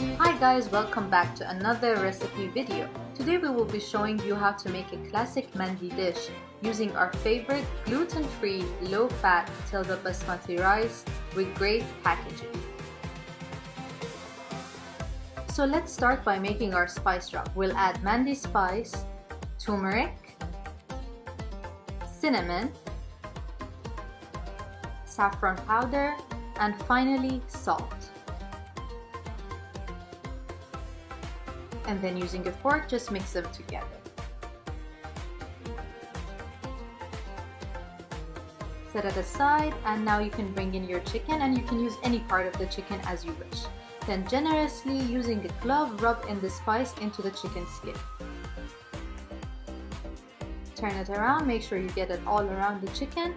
Hi guys, welcome back to another recipe video. Today we will be showing you how to make a classic mandi dish using our favorite gluten-free, low-fat Tilda Basmati rice with great packaging. So let's start by making our spice drop. We'll add mandi spice, turmeric, cinnamon, saffron powder, and finally salt. And then using a fork, just mix them together. Set it aside, and now you can bring in your chicken, and you can use any part of the chicken as you wish. Then generously using a clove, rub in the spice into the chicken skin. Turn it around, make sure you get it all around the chicken.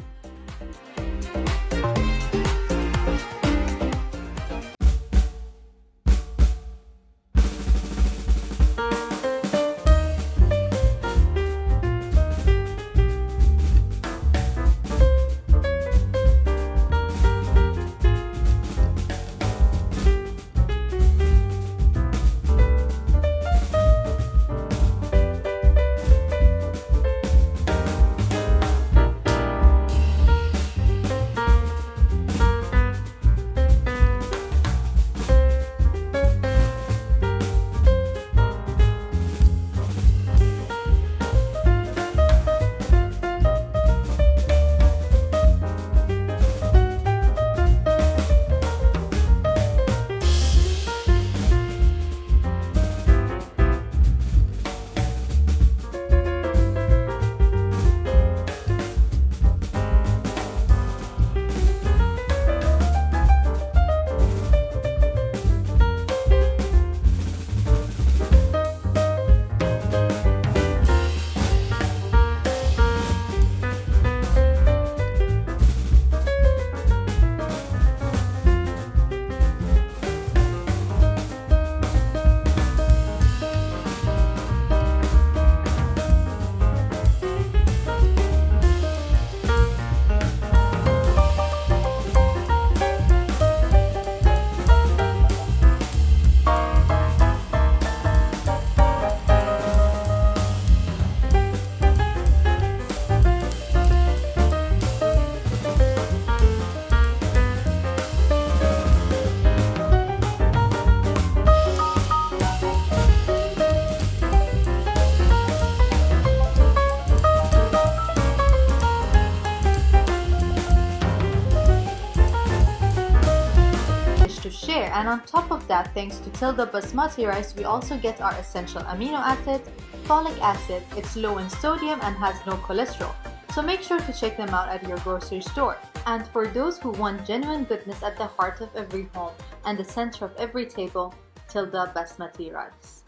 To share, and on top of that, thanks to Tilda Basmati rice, we also get our essential amino acids, folic acid. It's low in sodium and has no cholesterol, so make sure to check them out at your grocery store. And for those who want genuine goodness at the heart of every home and the center of every table, Tilda Basmati rice.